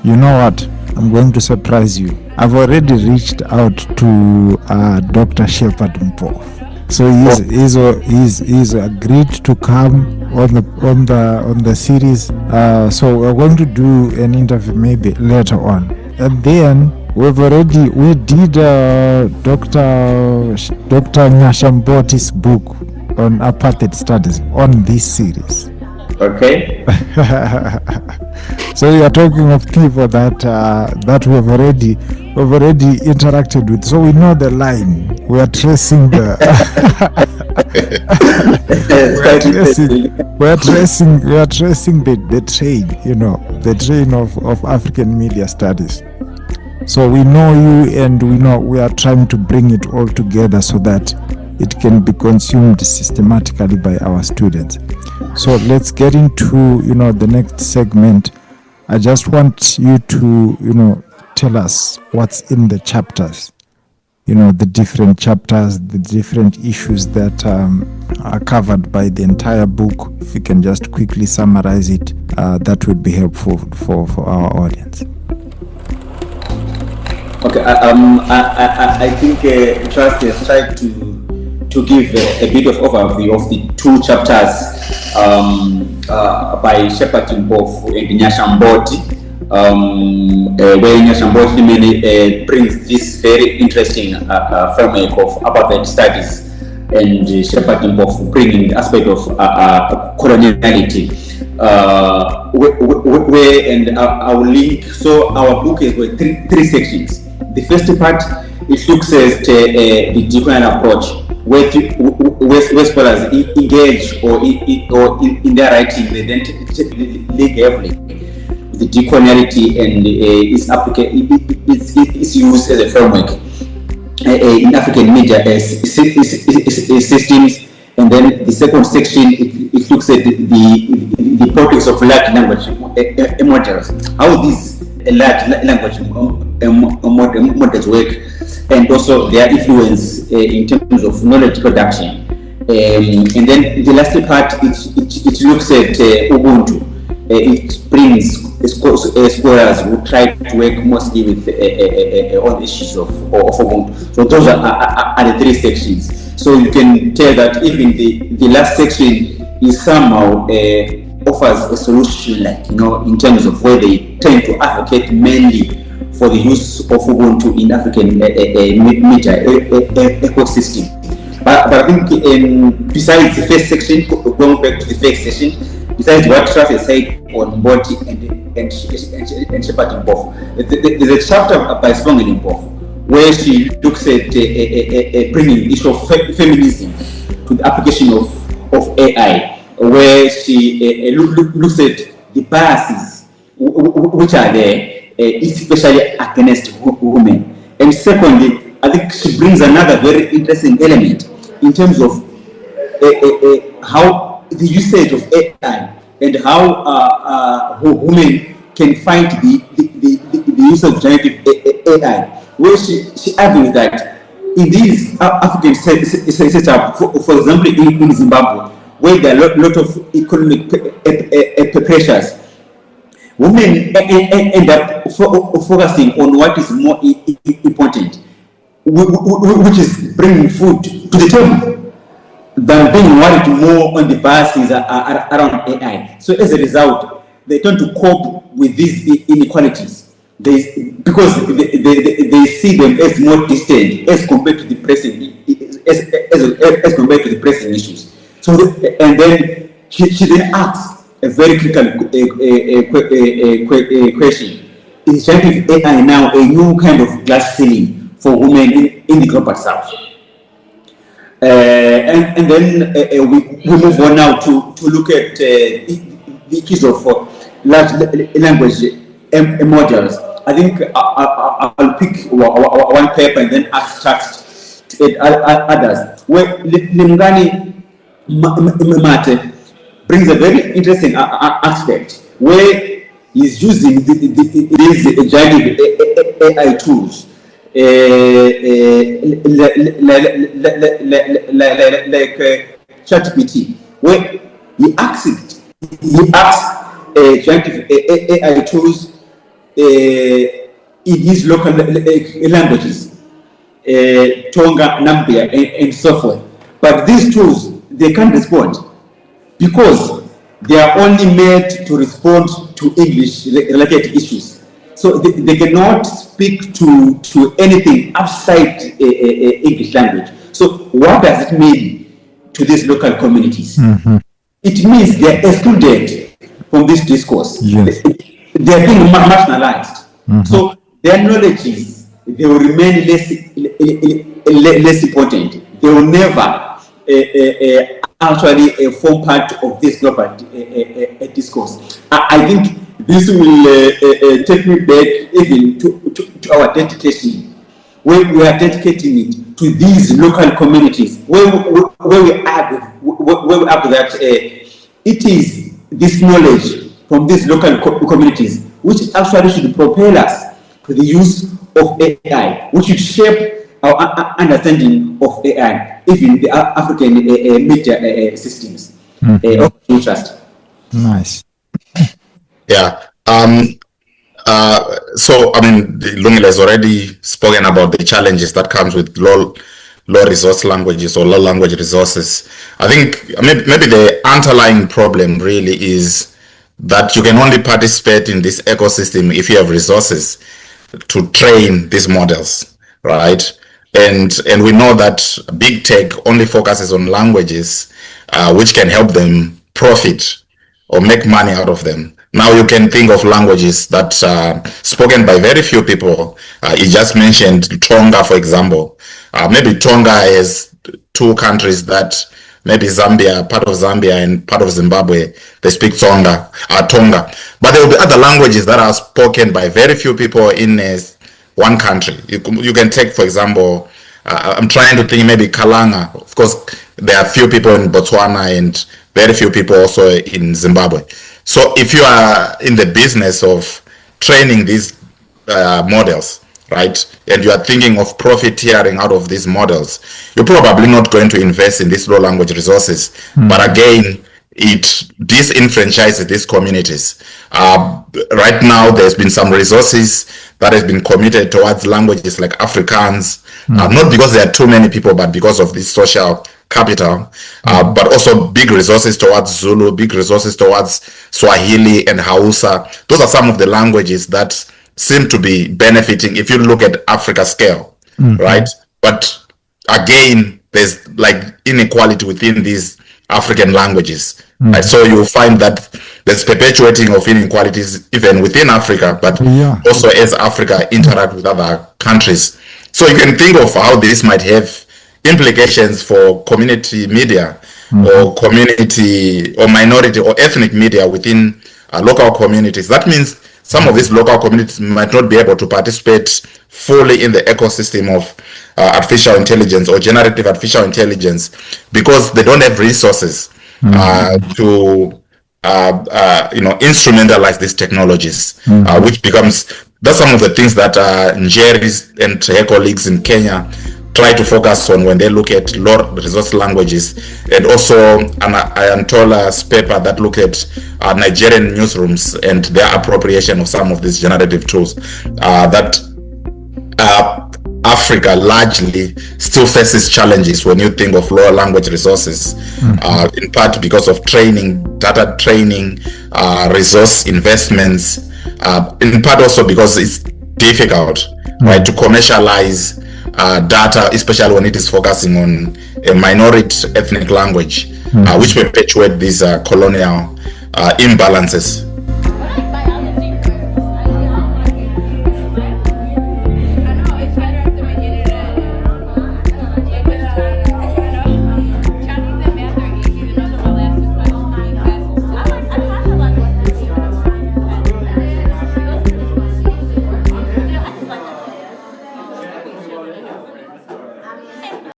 You know what? I'm going to surprise you. I've already reached out to Dr. Shepherd Mpo. So he's agreed to come on the series. So we're going to do an interview maybe later on. And then we did Dr. Nyashamboti's book on apartheid studies on this series. Okay. So you are talking of people that we've already interacted with. So we know the line. We are tracing the we are tracing the train, the train of African media studies. So we know you, and we are trying to bring it all together so that it can be consumed systematically by our students. So let's get into the next segment. I just want you to tell us what's in the chapters, the different chapters, the different issues that are covered by the entire book. If you can just quickly summarize it, that would be helpful for our audience. Okay, I think Trust has tried to give a bit of overview of the two chapters by Shepherd Mpo and Nyashamboti, where Nyashamboti brings this very interesting framework of apartheid studies, and Shepherd Mpo bringing the aspect of coloniality. And I will link. So our book is with three sections. The first part, it looks at the decolonial approach, where scholars engage or in their writing, they then link heavily the decoloniality and its use as a framework in African media systems. And then the second section, it looks at the politics of large language models, how these large language models work, and also their influence in terms of knowledge production. And then the last part, it looks at Ubuntu. It brings scholars who try to work mostly with on issues of Ubuntu. So those are the three sections. So you can tell that even the last section is somehow offers a solution, in terms of where they tend to advocate mainly for the use of Ubuntu in African media ecosystem. But I think besides the first section, going back to the first session, besides what Trust has said on Mboti and Shepherd Mpo, there's a chapter by Lungile Tshuma where she looks at bringing the issue of feminism to the application of AI, where she looks at the biases which are there, especially against women. And secondly, I think she brings another very interesting element in terms of how the usage of AI and how women can find the use of generative AI, where she argues that in these African setup, for example, in Zimbabwe, where there are a lot of economic pressures, women end up focusing on what is more important, which is bringing food to the table, than being worried more on the biases around AI. So as a result, they tend to cope with these inequalities because they see them as more distant as compared to the pressing as compared to the pressing issues. So and then she then asks a very critical question: is generative AI now a new kind of glass ceiling for women in the global south? And then we move on now to look at the issues of large language models. I think I'll pick one paper and then ask Trust to add others. Where Lungile Mate brings a very interesting aspect where he's using these generative AI tools. Like ChatGPT, where he asks generative AI tools in his local languages, Tonga, Nambia, and so forth. But these tools, they can't respond because they are only made to respond to English-related issues. So they cannot speak to anything outside English language. So what does it mean to these local communities? Mm-hmm. It means they are excluded from this discourse. Yes. They are being marginalized. Mm-hmm. So their knowledges, they will remain less important. They will never actually form part of this global discourse. I think this will take me back even to our dedication, where we are dedicating it to these local communities, where we argue that it is this knowledge from these local communities which actually should propel us to the use of AI, which should shape our understanding of AI, even the African media systems of interest. Nice. Yeah. So, I mean, Lungile has already spoken about the challenges that comes with low resource languages or low language resources. I think maybe the underlying problem really is that you can only participate in this ecosystem if you have resources to train these models, right? And we know that big tech only focuses on languages which can help them profit or make money out of them. Now you can think of languages that are spoken by very few people. You just mentioned Tonga, for example. Maybe Tonga has two countries that maybe Zambia, part of Zambia and part of Zimbabwe, they speak Tonga. But there will be other languages that are spoken by very few people in one country. You can take, for example, I'm trying to think maybe Kalanga. Of course, there are few people in Botswana and very few people also in Zimbabwe. So if you are in the business of training these models, right, and you are thinking of profiteering out of these models, you're probably not going to invest in these low language resources. But again, it disenfranchises these communities. Right now, there's been some resources that has been committed towards languages like Afrikaans, not because there are too many people, but because of this social capital, but also big resources towards Zulu, big resources towards Swahili and Hausa. Those are some of the languages that seem to be benefiting if you look at Africa scale, right? But again, there's like inequality within these African languages. Right? So you find that there's perpetuating of inequalities even within Africa, but also as Africa interact with other countries. So you can think of how this might have implications for community media or community or minority or ethnic media within local communities. That means some of these local communities might not be able to participate fully in the ecosystem of artificial intelligence or generative artificial intelligence because they don't have resources to instrumentalize these technologies, which becomes, that's some of the things that Njeri and her colleagues in Kenya try to focus on when they look at low resource languages, and also Ayantola's paper that look at Nigerian newsrooms and their appropriation of some of these generative tools, that Africa largely still faces challenges when you think of lower language resources, in part because of training, data training, resource investments, in part also because it's difficult, right, to commercialize data, especially when it is focusing on a minority ethnic language, which perpetuate these colonial imbalances